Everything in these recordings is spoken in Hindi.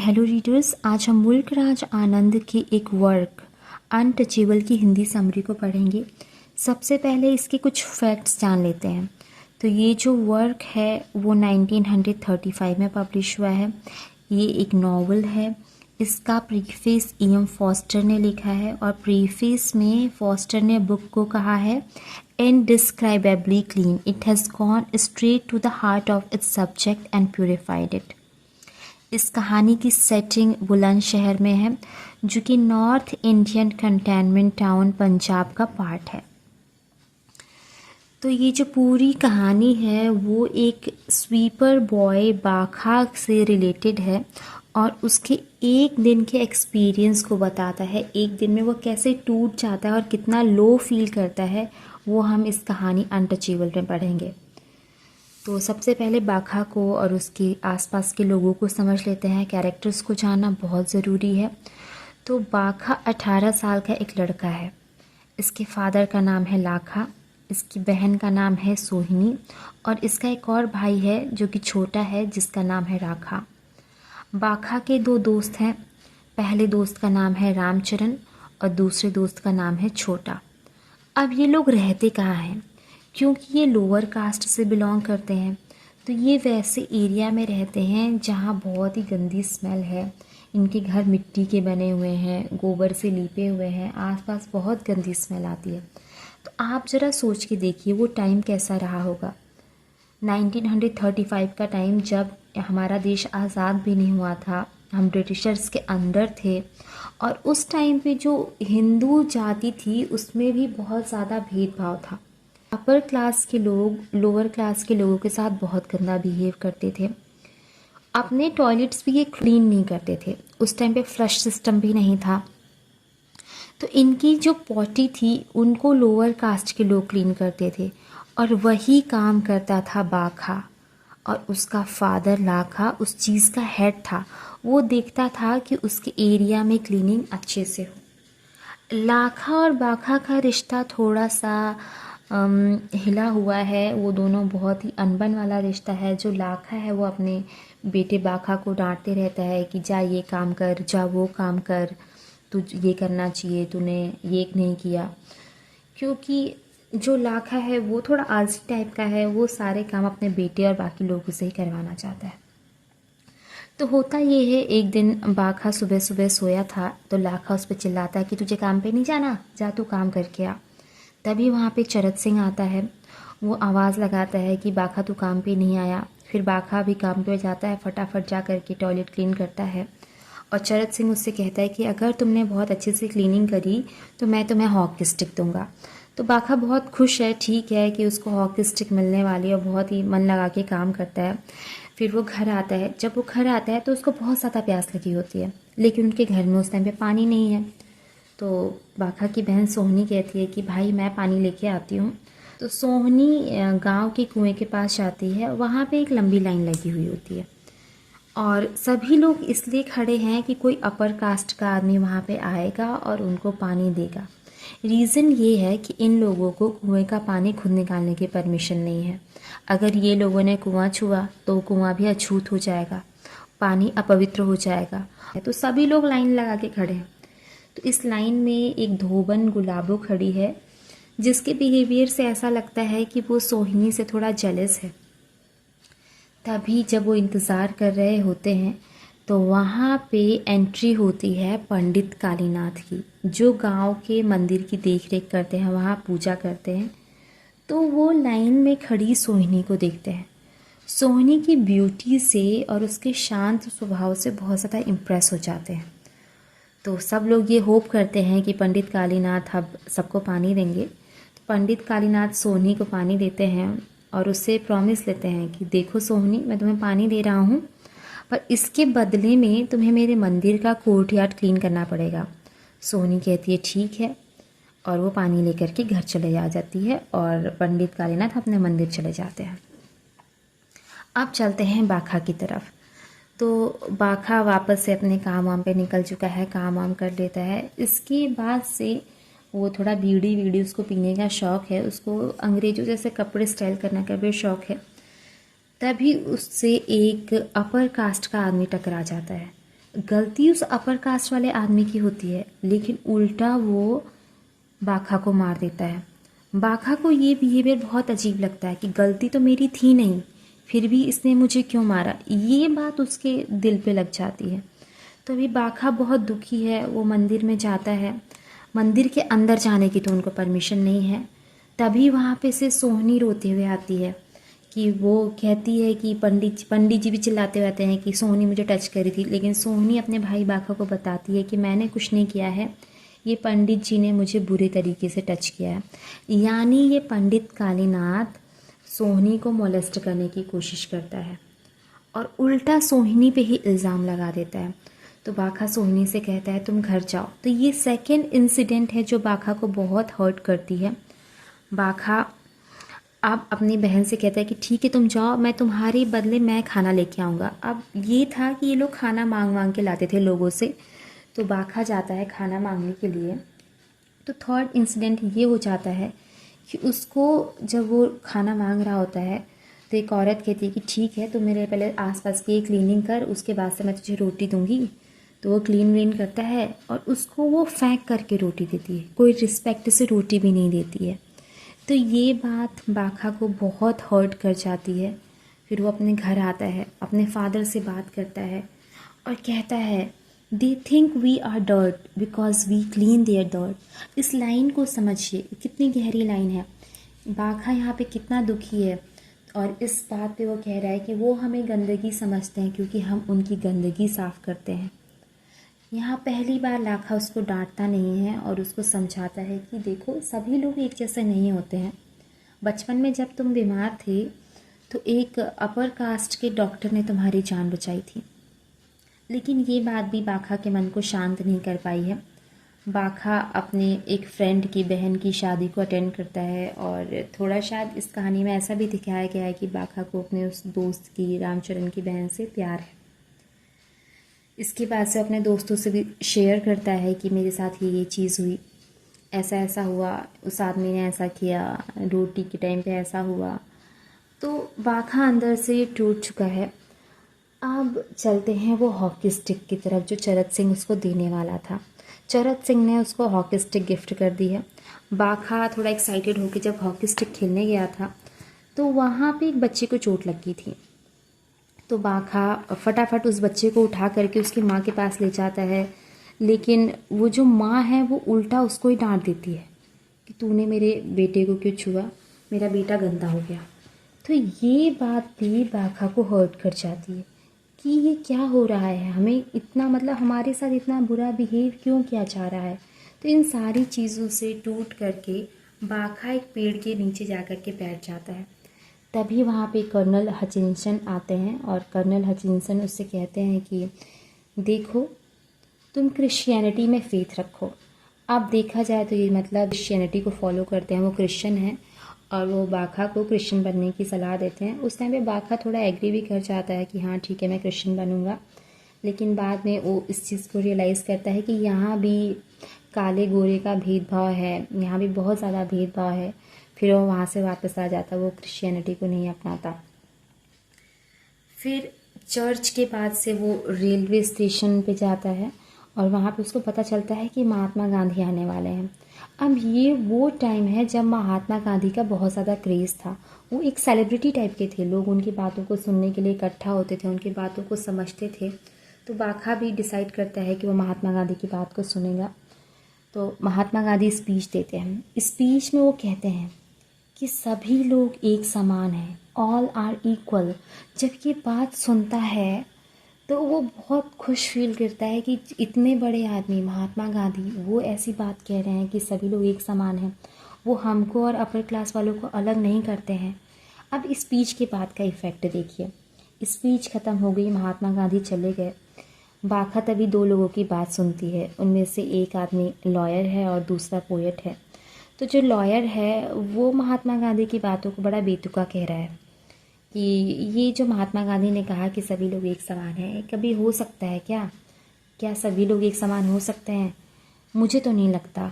हेलो रीडर्स, आज हम मुल्क राज आनंद के एक वर्क अनटचेबल की हिंदी समरी को पढ़ेंगे। सबसे पहले इसके कुछ फैक्ट्स जान लेते हैं। तो ये जो वर्क है वो 1935 में पब्लिश हुआ है। ये एक नॉवल है। इसका प्रीफेस E.M. फॉस्टर ने लिखा है और प्रीफेस में फॉस्टर ने बुक को कहा है indescribably clean, it has gone straight to the heart of its subject and purified it. इस कहानी की सेटिंग बुलंदशहर में है, जो कि north Indian containment town Punjab का पार्ट है। तो ये जो पूरी कहानी है वो एक स्वीपर बॉय बाखा से रिलेटेड है और उसके एक दिन के एक्सपीरियंस को बताता है। एक दिन में वो कैसे टूट जाता है और कितना लो फील करता है, वो हम इस कहानी अनटचेबल में पढ़ेंगे। तो सबसे पहले बाखा को और उसके आसपास के लोगों को समझ लेते हैं। कैरेक्टर्स को जानना बहुत ज़रूरी है। तो बाखा 18 साल का एक लड़का है। इसके फादर का नाम है लाखा, इसकी बहन का नाम है सोहिनी और इसका एक और भाई है जो कि छोटा है, जिसका नाम है राखा। बाखा के दो दोस्त हैं। पहले दोस्त का नाम है रामचरण और दूसरे दोस्त का नाम है छोटा। अब ये लोग रहते कहाँ हैं? क्योंकि ये लोअर कास्ट से बिलोंग करते हैं, तो ये वैसे एरिया में रहते हैं जहाँ बहुत ही गंदी स्मेल है। इनके घर मिट्टी के बने हुए हैं, गोबर से लीपे हुए हैं, आसपास बहुत गंदी स्मेल आती है। तो आप ज़रा सोच के देखिए वो टाइम कैसा रहा होगा। 1935 का टाइम, जब हमारा देश आज़ाद भी नहीं हुआ था, हम ब्रिटिशर्स के अंडर थे। और उस टाइम पे जो हिंदू जाति थी उसमें भी बहुत ज़्यादा भेदभाव था। अपर क्लास के लोग लोअर क्लास के लोगों के साथ बहुत गंदा बिहेव करते थे। अपने टॉयलेट्स भी ये क्लीन नहीं करते थे। उस टाइम पे फ्लश सिस्टम भी नहीं था। तो इनकी जो पॉटी थी उनको लोअर कास्ट के लोग क्लीन करते थे और वही काम करता था बाखा। और उसका फादर लाखा उस चीज़ का हेड था। वो देखता था कि उसके एरिया में क्लीनिंग अच्छे से हो। लाखा और बाखा का रिश्ता थोड़ा सा हिला हुआ है। वो दोनों बहुत ही अनबन वाला रिश्ता है। जो लाखा है वो अपने बेटे बाखा को डांटते रहता है कि जा ये काम कर, जा वो काम कर, तू ये करना चाहिए, तूने ये नहीं किया। क्योंकि जो लाखा है वो थोड़ा आलसी टाइप का है। वो सारे काम अपने बेटे और बाकी लोगों से ही करवाना चाहता है। तो होता ये है, एक दिन बाखा सुबह सुबह सोया था तो लाखा उस पर चिल्लाता है कि तुझे काम पे नहीं जाना, जा तू काम करके आ। तभी वहाँ पे चरत सिंह आता है। वो आवाज़ लगाता है कि बाखा तू काम पे नहीं आया। फिर बाखा भी काम पे जाता है, फटाफट जा करके टॉयलेट क्लीन करता है। और चरत सिंह उससे कहता है कि अगर तुमने बहुत अच्छे से क्लीनिंग करी तो मैं तुम्हें हॉकी स्टिक दूंगा। तो बाखा बहुत खुश है, ठीक है कि उसको हॉकी स्टिक मिलने वाली है और बहुत ही मन लगा के काम करता है। फिर वो घर आता है। जब वो घर आता है तो उसको बहुत ज़्यादा प्यास लगी होती है, लेकिन उनके घर में उस टाइम पे पानी नहीं है। तो बाखा की बहन सोहनी कहती है कि भाई मैं पानी लेके आती हूँ। तो सोहनी गांव के कुएं के पास जाती है। वहाँ पे एक लंबी लाइन लगी हुई होती है और सभी लोग इसलिए खड़े हैं कि कोई अपर कास्ट का आदमी वहाँ पे आएगा और उनको पानी देगा। रीज़न ये है कि इन लोगों को कुएं का पानी खुद निकालने की परमिशन नहीं है। अगर ये लोगों ने कुआं छुआ तो कुआं भी अछूत हो जाएगा, पानी अपवित्र हो जाएगा। तो सभी लोग लाइन लगा के खड़े हैं। तो इस लाइन में एक धोबन गुलाबो खड़ी है, जिसके बिहेवियर से ऐसा लगता है कि वो सोहिनी से थोड़ा जेलस है। तभी जब वो इंतज़ार कर रहे होते हैं तो वहाँ पे एंट्री होती है पंडित कालीनाथ की, जो गांव के मंदिर की देखरेख करते हैं, वहाँ पूजा करते हैं। तो वो लाइन में खड़ी सोहिनी को देखते हैं। सोहिनी की ब्यूटी से और उसके शांत स्वभाव से बहुत ज़्यादा इम्प्रेस हो जाते हैं। तो सब लोग ये होप करते हैं कि पंडित कालीनाथ अब सबको पानी देंगे। तो पंडित कालीनाथ सोहनी को पानी देते हैं और उससे प्रॉमिस लेते हैं कि देखो सोहनी, मैं तुम्हें पानी दे रहा हूँ, पर इसके बदले में तुम्हें मेरे मंदिर का कोर्टयार्ड क्लीन करना पड़ेगा। सोहनी कहती है ठीक है, और वो पानी लेकर के घर चले आ जाती है और पंडित कालीनाथ अपने मंदिर चले जाते हैं। अब चलते हैं बाखा की तरफ। तो बाखा वापस से अपने काम वाम पे निकल चुका है, काम वाम कर लेता है। इसके बाद से वो थोड़ा बीड़ी उसको पीने का शौक़ है, उसको अंग्रेज़ों जैसे कपड़े स्टाइल करने का भी शौक़ है। तभी उससे एक अपर कास्ट का आदमी टकरा जाता है। गलती उस अपर कास्ट वाले आदमी की होती है, लेकिन उल्टा वो बाखा को मार देता है। बाखा को ये बिहेवियर बहुत अजीब लगता है कि गलती तो मेरी थी नहीं, फिर भी इसने मुझे क्यों मारा। ये बात उसके दिल पे लग जाती है। तो अभी बाखा बहुत दुखी है, वो मंदिर में जाता है। मंदिर के अंदर जाने की तो उनको परमिशन नहीं है। तभी वहाँ पे से सोहनी रोते हुए आती है कि वो कहती है कि पंडित जी भी चिल्लाते रहते हैं कि सोहनी मुझे टच करी थी, लेकिन सोहनी अपने भाई बाखा को बताती है कि मैंने कुछ नहीं किया है, ये पंडित जी ने मुझे बुरे तरीके से टच किया है। यानी ये पंडित कालीनाथ सोहनी को मोलेस्ट करने की कोशिश करता है और उल्टा सोहिनी पे ही इल्ज़ाम लगा देता है। तो बाखा सोहिनी से कहता है तुम घर जाओ। तो ये सेकेंड इंसिडेंट है जो बाखा को बहुत हर्ट करती है। बाखा अब अपनी बहन से कहता है कि ठीक है तुम जाओ, मैं तुम्हारे बदले मैं खाना लेके आऊँगा। अब ये था कि ये लोग खाना मांग मांग के लाते थे लोगों से, तो बाखा जाता है खाना मांगने के लिए। तो थर्ड इंसिडेंट ये हो जाता है कि उसको जब वो खाना मांग रहा होता है तो एक औरत कहती है कि ठीक है, तो मेरे पहले आसपास की क्लीनिंग कर, उसके बाद से मैं तुझे रोटी दूंगी। तो वो क्लीन व्लीन करता है और उसको वो फेंक करके रोटी देती है, कोई रिस्पेक्ट से रोटी भी नहीं देती है। तो ये बात बाखा को बहुत हर्ट कर जाती है। फिर वो अपने घर आता है, अपने फादर से बात करता है और कहता है they think we are dirt because we clean their dirt. इस लाइन को समझिए, कितनी गहरी लाइन है। बाखा यहाँ पे कितना दुखी है और इस बात पे वो कह रहा है कि वो हमें गंदगी समझते हैं क्योंकि हम उनकी गंदगी साफ़ करते हैं। यहाँ पहली बार लाखा उसको डांटता नहीं है और उसको समझाता है कि देखो सभी लोग एक जैसे नहीं होते हैं। बचपन में जब तुम बीमार थे तो एक अपर कास्ट के डॉक्टर ने तुम्हारी जान बचाई थी, लेकिन ये बात भी बाखा के मन को शांत नहीं कर पाई है। बाखा अपने एक फ्रेंड की बहन की शादी को अटेंड करता है और थोड़ा शायद इस कहानी में ऐसा भी दिखाया गया है कि बाखा को अपने उस दोस्त की, रामचरण की बहन से प्यार है। इसके बाद से अपने दोस्तों से भी शेयर करता है कि मेरे साथ ये चीज़ हुई, ऐसा ऐसा हुआ, उस आदमी ने ऐसा किया, रोटी के टाइम पे ऐसा हुआ। तो बाखा अंदर से टूट चुका है। अब चलते हैं वो हॉकी स्टिक की तरफ जो चरत सिंह उसको देने वाला था। चरत सिंह ने उसको हॉकी स्टिक गिफ्ट कर दी है। बाखा थोड़ा एक्साइटेड होकर जब हॉकी स्टिक खेलने गया था तो वहाँ पे एक बच्चे को चोट लगी थी। तो बाखा फटाफट उस बच्चे को उठा करके उसकी माँ के पास ले जाता है, लेकिन वो जो माँ है वो उल्टा उसको ही डांट देती है कि तूने मेरे बेटे को क्यों छुआ, मेरा बेटा गंदा हो गया। तो ये बात भी बाखा को हर्ट कर जाती है कि ये क्या हो रहा है, हमें इतना मतलब हमारे साथ इतना बुरा बिहेव क्यों किया जा रहा है। तो इन सारी चीज़ों से टूट करके बाखा एक पेड़ के नीचे जा कर के बैठ जाता है। तभी वहाँ पे कर्नल हचिंसन आते हैं और कर्नल हचिंसन उससे कहते हैं कि देखो तुम क्रिश्चियनिटी में फेथ रखो। अब देखा जाए तो ये मतलब क्रिश्चियनिटी को फॉलो करते हैं, वो क्रिश्चियन हैं और वो बाखा को क्रिश्चियन बनने की सलाह देते हैं। उस टाइम पे बाखा थोड़ा एग्री भी कर जाता है कि हाँ ठीक है मैं क्रिश्चियन बनूंगा, लेकिन बाद में वो इस चीज़ को रियलाइज़ करता है कि यहाँ भी काले गोरे का भेदभाव है, यहाँ भी बहुत ज़्यादा भेदभाव है। फिर वो वहाँ से वापस आ जाता, वो क्रिश्चियनिटी को नहीं अपनाता। फिर चर्च के बाद से वो रेलवे स्टेशन पे जाता है और वहाँ पे उसको पता चलता है कि महात्मा गांधी आने वाले हैं। अब ये वो टाइम है जब महात्मा गांधी का बहुत ज़्यादा क्रेज़ था। वो एक सेलिब्रिटी टाइप के थे, लोग उनकी बातों को सुनने के लिए इकट्ठा होते थे, उनकी बातों को समझते थे। तो बाखा भी डिसाइड करता है कि वो महात्मा गांधी की बात को सुनेगा। तो महात्मा गांधी स्पीच देते हैं। स्पीच में वो कहते हैं कि सभी लोग एक समान हैं, ऑल आर इक्वल। जब ये बात सुनता है तो वो बहुत खुश फील करता है कि इतने बड़े आदमी महात्मा गांधी वो ऐसी बात कह रहे हैं कि सभी लोग एक समान हैं, वो हमको और अपर क्लास वालों को अलग नहीं करते हैं। अब स्पीच के बाद का इफ़ेक्ट देखिए। स्पीच ख़त्म हो गई, महात्मा गांधी चले गए। बाखा तभी दो लोगों की बात सुनती है, उनमें से एक आदमी लॉयर है और दूसरा पोएट है। तो जो लॉयर है वो महात्मा गांधी की बातों को बड़ा बेतुका कह रहा है कि ये जो महात्मा गांधी ने कहा कि सभी लोग एक समान हैं, कभी हो सकता है क्या? क्या सभी लोग एक समान हो सकते हैं? मुझे तो नहीं लगता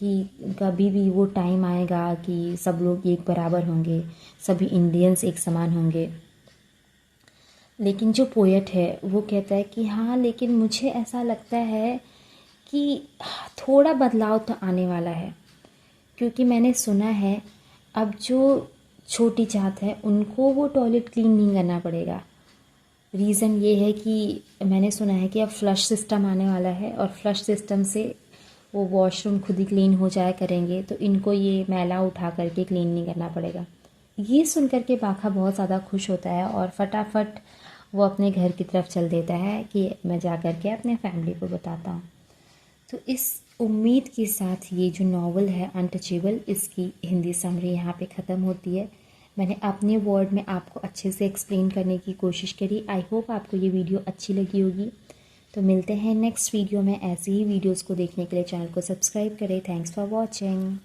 कि कभी भी वो टाइम आएगा कि सब लोग एक बराबर होंगे, सभी इंडियंस एक समान होंगे। लेकिन जो पोएट है वो कहता है कि हाँ, लेकिन मुझे ऐसा लगता है कि थोड़ा बदलाव तो आने वाला है, क्योंकि मैंने सुना है अब जो छोटी जात है उनको वो टॉयलेट क्लीन नहीं करना पड़ेगा। रीज़न ये है कि मैंने सुना है कि अब फ्लश सिस्टम आने वाला है और फ्लश सिस्टम से वो वॉशरूम खुद ही क्लीन हो जाया करेंगे, तो इनको ये मैला उठा करके क्लीन नहीं करना पड़ेगा। ये सुन कर के बाघा बहुत ज़्यादा खुश होता है और फटाफट वो अपने घर की तरफ चल देता है कि मैं जा कर के अपने फैमिली को बताता हूँ। तो इस उम्मीद के साथ ये जो नावल है अनटचेबल, इसकी हिंदी समरी यहाँ पे ख़त्म होती है। मैंने अपने वर्ड में आपको अच्छे से एक्सप्लेन करने की कोशिश करी। आई होप आपको ये वीडियो अच्छी लगी होगी। तो मिलते हैं नेक्स्ट वीडियो में। ऐसे ही वीडियोस को देखने के लिए चैनल को सब्सक्राइब करें। Thanks for watching.